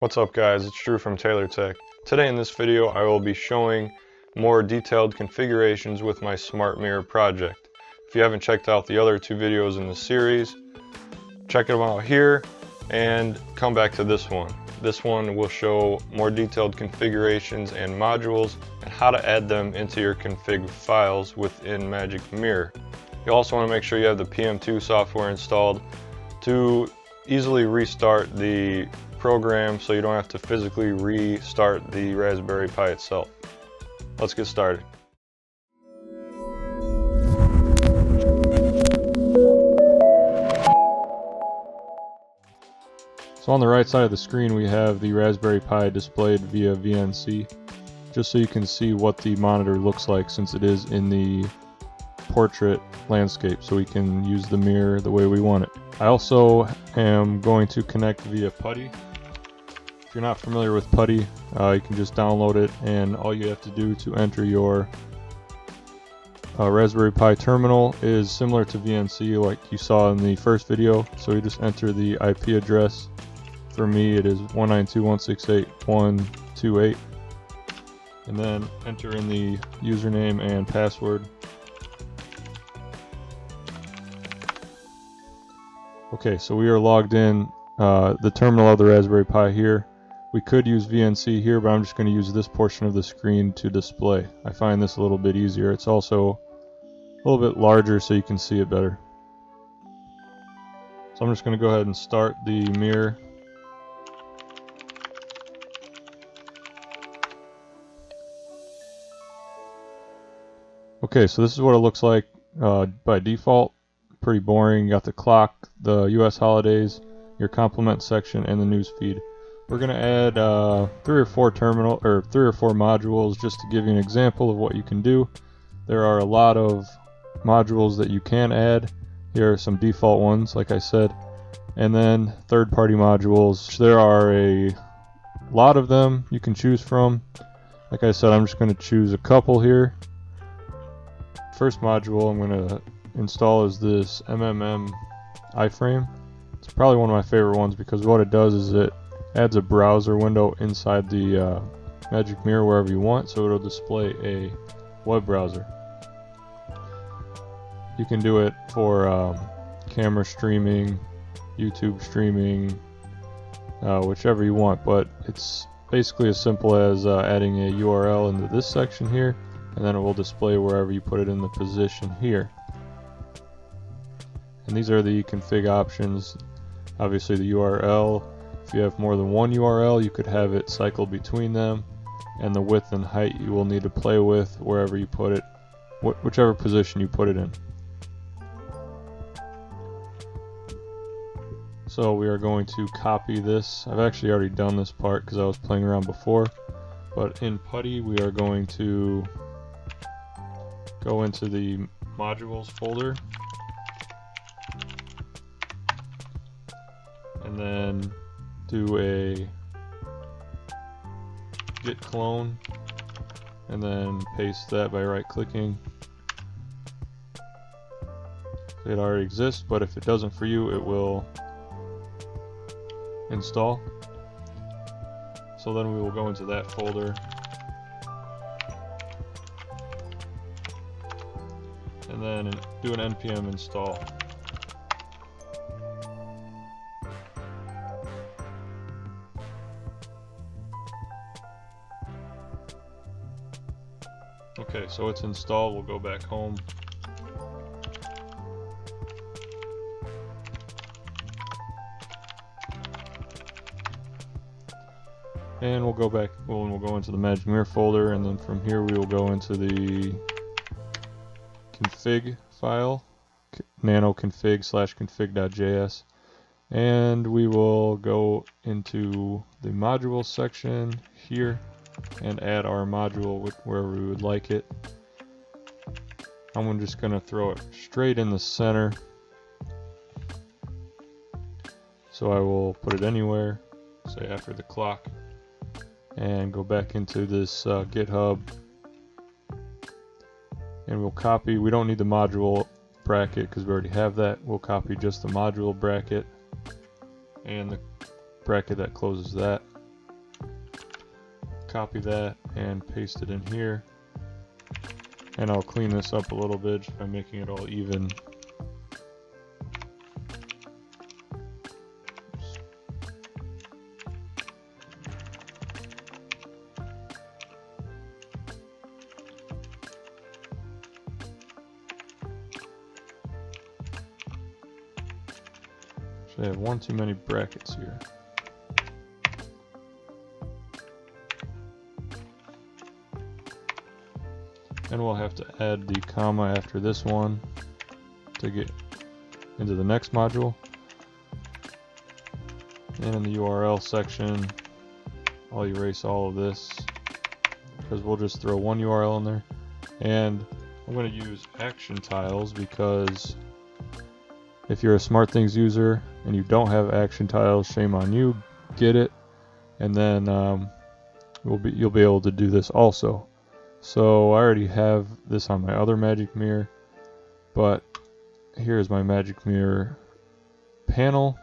What's up guys, it's Drew from Taylor Tech. Today in this video I will be showing more detailed configurations with my smart mirror project. If you haven't checked out the other two videos in the series, check them out here and come back to this one. This one will show more detailed configurations and modules and how to add them into your config files within Magic Mirror. You also want to make sure you have the PM2 software installed to easily restart the program so you don't have to physically restart the Raspberry Pi itself. Let's get started. So on the right side of the screen we have the Raspberry Pi displayed via VNC, just so you can see what the monitor looks like since it is in the portrait landscape, so we can use the mirror the way we want it. I also am going to connect via PuTTY. If you're not familiar with PuTTY, you can just download it, and all you have to do to enter your Raspberry Pi terminal is similar to VNC like you saw in the first video. So you just enter the IP address. For me it is 192.168.128, and then enter in the username and password. Okay, so we are logged in the terminal of the Raspberry Pi here. We could use VNC here, but I'm just going to use this portion of the screen to display. I find this a little bit easier. It's also a little bit larger so you can see it better. So I'm just going to go ahead and start the mirror. Okay, so this is what it looks like by default. Pretty boring. You got the clock, the US holidays, your complement section, and the news feed. We're going to add 3 or 4 modules just to give you an example of what you can do. There are a lot of modules that you can add. Here are some default ones, like I said, and then third-party modules. There are a lot of them you can choose from. Like I said, I'm just going to choose a couple here. First module I'm going to install is this MMM iframe. It's probably one of my favorite ones because what it does is it adds a browser window inside the Magic Mirror wherever you want, so it'll display a web browser. You can do it for camera streaming, YouTube streaming, whichever you want, but it's basically as simple as adding a URL into this section here, and then it will display wherever you put it in the position here. And these are the config options. Obviously the URL. If you have more than one URL, you could have it cycle between them, and the width and height you will need to play with wherever you put it, whichever position you put it in. So we are going to copy this. I've actually already done this part because I was playing around before, but in PuTTY we are going to go into the modules folder and then do a git clone and then paste that by right clicking. It already exists, but if it doesn't for you, it will install. So then we will go into that folder and then do an npm install. Okay, so it's installed. We'll go back home. And we'll go back, we'll go into the Magic Mirror folder, and then from here we will go into the config file, nanoconfig/config.js, and we will go into the module section here and add our module wherever we would like it. I'm just going to throw it straight in the center, so I will put it anywhere, say after the clock, and go back into this GitHub, and we'll copy. We don't need the module bracket because we already have that. We'll copy just the module bracket and the bracket that closes that. copy that and paste it in here. And I'll clean this up a little bit just by making it all even. I have one too many brackets here. And we'll have to add the comma after this one to get into the next module. And in the URL section, I'll erase all of this because we'll just throw one URL in there. And I'm going to use action tiles because if you're a SmartThings user and you don't have action tiles, shame on you. Get it, and then you'll be able to do this also. So I already have this on my other magic mirror, but here's my magic mirror panel.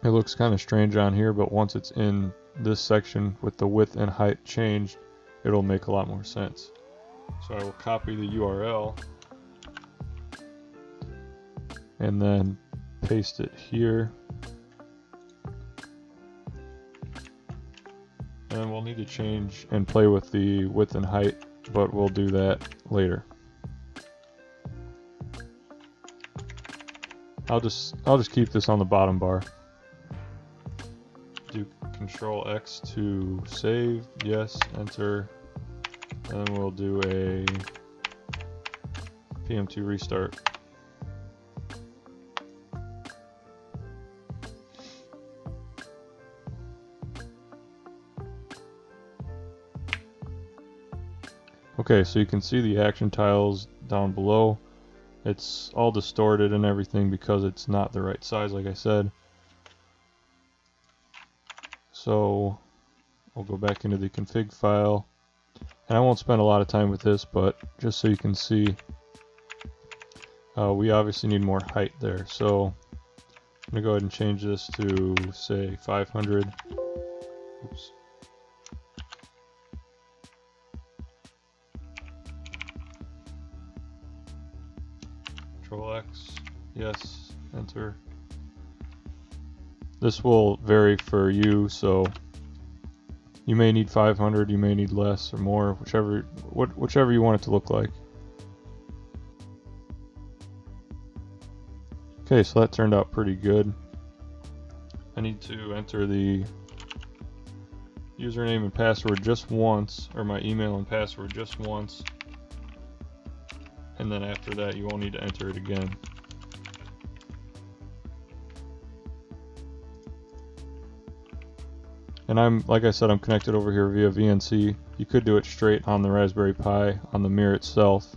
It looks kind of strange on here, but once it's in this section with the width and height changed, it'll make a lot more sense. So I will copy the URL and then paste it here. And we'll need to change and play with the width and height, but we'll do that later. I'll just keep this on the bottom bar. Do Control X to save, yes, enter, and then we'll do a PM2 restart. Okay, so you can see the action tiles down below. It's all distorted and everything because it's not the right size, like I said. So I'll go back into the config file, and I won't spend a lot of time with this, but just so you can see, we obviously need more height there. So I'm going to go ahead and change this to, say, 500. Oops. Control X, yes, enter. This will vary for you, so you may need 500, you may need less or more, whichever you want it to look like. Okay, so that turned out pretty good. I need to enter the username and password just once, or my email and password just once. And then after that, you won't need to enter it again. And like I said, I'm connected over here via VNC. You could do it straight on the Raspberry Pi on the mirror itself,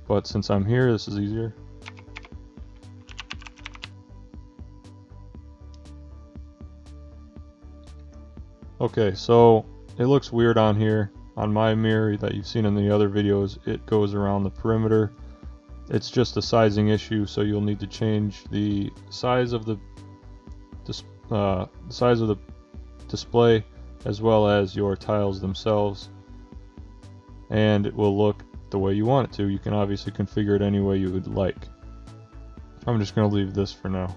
but since I'm here, this is easier. Okay, so it looks weird on here. On my mirror that you've seen in the other videos, it goes around the perimeter. It's just a sizing issue, so you'll need to change the size of the display as well as your tiles themselves, and it will look the way you want it to. You can obviously configure it any way you would like. I'm just going to leave this for now.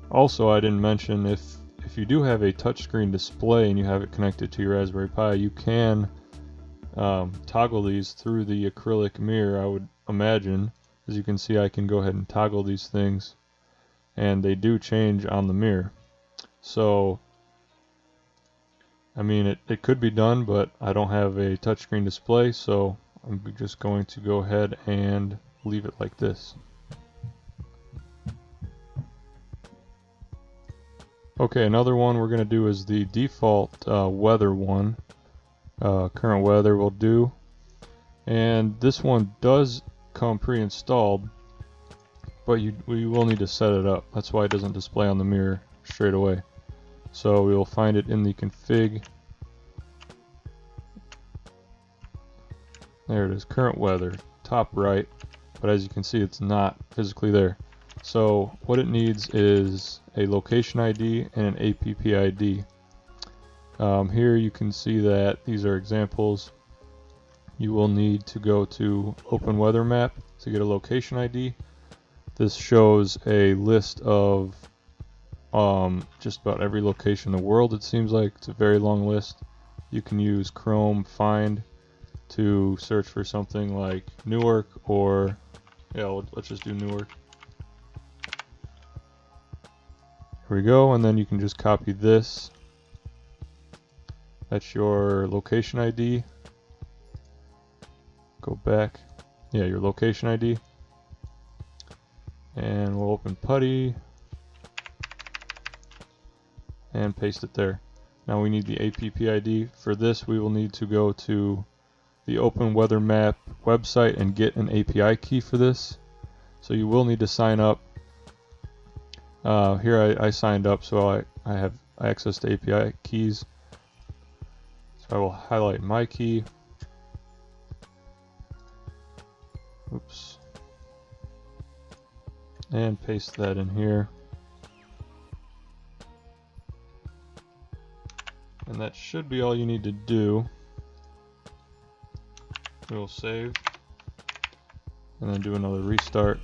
Also, I didn't mention, if you do have a touchscreen display and you have it connected to your Raspberry Pi, you can toggle these through the acrylic mirror, I would imagine. As you can see, I can go ahead and toggle these things, and they do change on the mirror. So, I mean, it could be done, but I don't have a touchscreen display, so I'm just going to go ahead and leave it like this. Okay, another one we're going to do is the default weather one. Current weather will do. And this one does come pre-installed, but we will need to set it up. That's why it doesn't display on the mirror straight away. So we will find it in the config. There it is, current weather, top right. But as you can see, it's not physically there. So what it needs is a location ID and an APP ID. Here you can see that these are examples. You will need to go to Open Weather Map to get a location ID. This shows a list of just about every location in the world, it seems like. It's a very long list. You can use Chrome Find to search for something like Newark, or let's just do Newark. Here we go, and then you can just copy this. That's your location ID. Go back. Yeah, your location ID. And we'll open PuTTY and paste it there. Now we need the APP ID. For this, we will need to go to the Open Weather Map website and get an API key for this. So you will need to sign up. Here I signed up, so I have access to API keys. So I will highlight my key. Oops. And paste that in here. And that should be all you need to do. We'll save and then do another restart.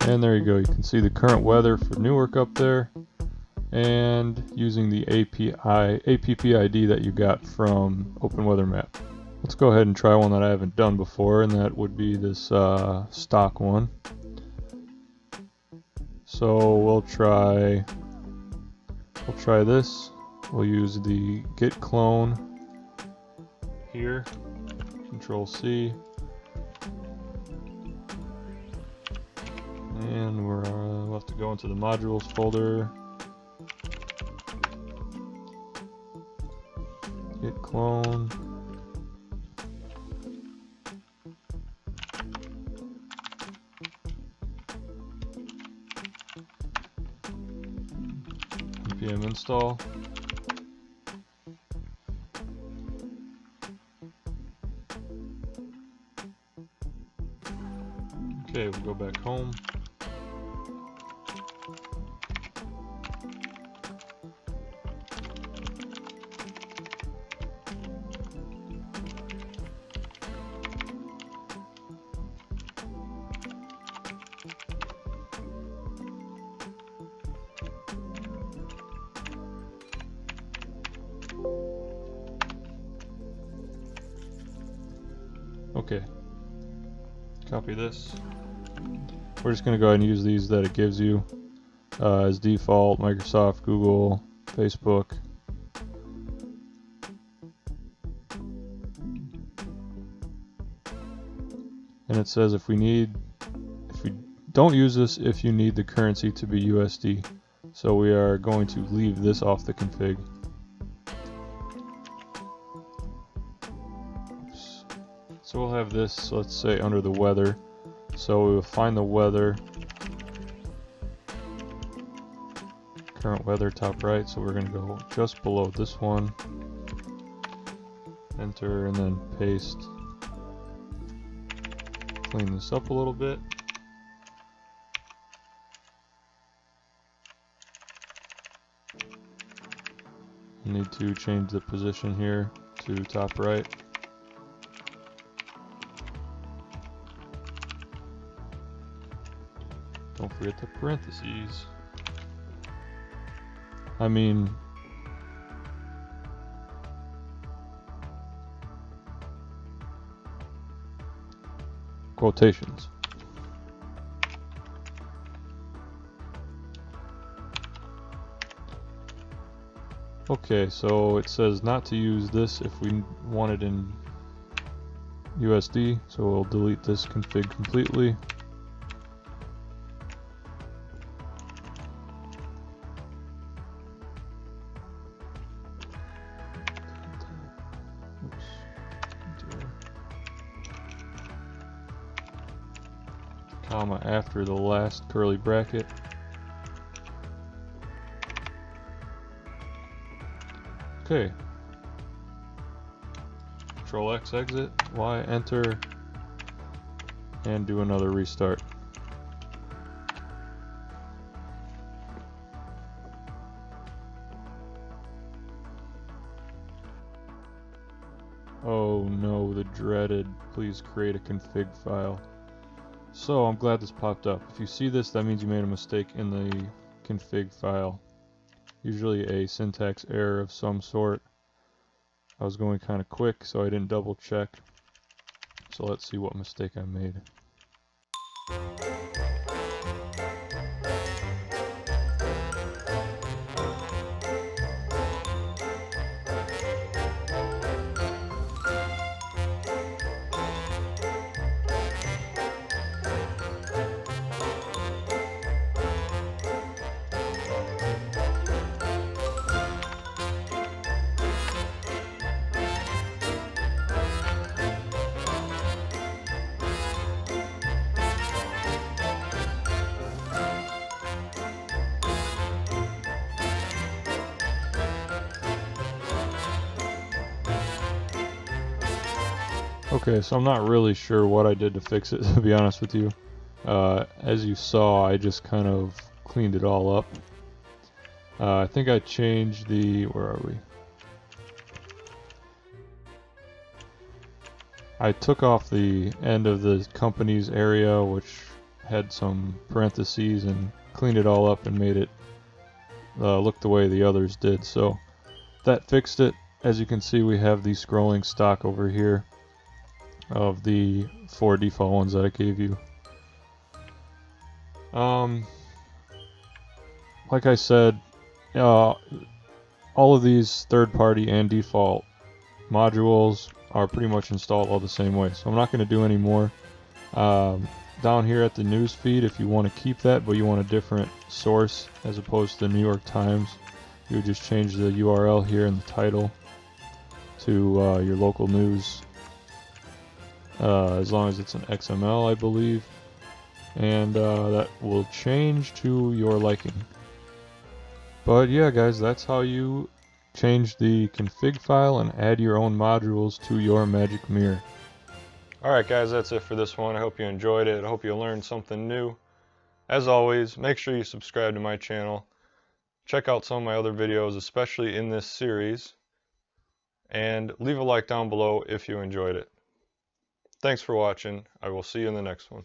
And there you go, you can see the current weather for Newark up there, and using the APP ID that you got from Open Weather Map. Let's go ahead and try one that I haven't done before, and that would be this stock one. So we'll try this. We'll use the git clone here, Control C. And we'll have to go into the modules folder, git clone, npm install. Okay, we'll go back home. Okay, copy this. We're just going to go ahead and use these that it gives you as default: Microsoft, Google, Facebook. And it says if we don't use this if you need the currency to be USD. So we are going to leave this off the config. So we'll have this, let's say, under the weather. So we will find the weather, current weather, top right. So we're going to go just below this one, enter, and then paste. Clean this up a little bit. You need to change the position here to top right. Don't forget the parentheses. I mean, quotations. Okay, so it says not to use this if we want it in USD, so we'll delete this config completely. comma after the last curly bracket. Okay. Control X exit, Y enter, and do another restart. Oh no, the dreaded, please create a config file. So I'm glad this popped up. If you see this, that means you made a mistake in the config file. Usually a syntax error of some sort. I was going kind of quick, so I didn't double check. So let's see what mistake I made. Okay, so I'm not really sure what I did to fix it, to be honest with you. As you saw, I just kind of cleaned it all up. I think I changed the... where are we? I took off the end of the company's area, which had some parentheses, and cleaned it all up and made it look the way the others did. So that fixed it. As you can see, we have the scrolling stock over here of the 4 default ones that I gave you. Like I said, all of these third-party and default modules are pretty much installed all the same way, so I'm not going to do any more. Down here at the news feed, if you want to keep that but you want a different source as opposed to the New York Times, you would just change the URL here in the title to your local news, as long as it's an XML, I believe, and that will change to your liking. But yeah, guys, that's how you change the config file and add your own modules to your Magic Mirror. Alright guys, that's it for this one. I hope you enjoyed it. I hope you learned something new. As always, make sure you subscribe to my channel. Check out some of my other videos, especially in this series. And leave a like down below if you enjoyed it. Thanks for watching. I will see you in the next one.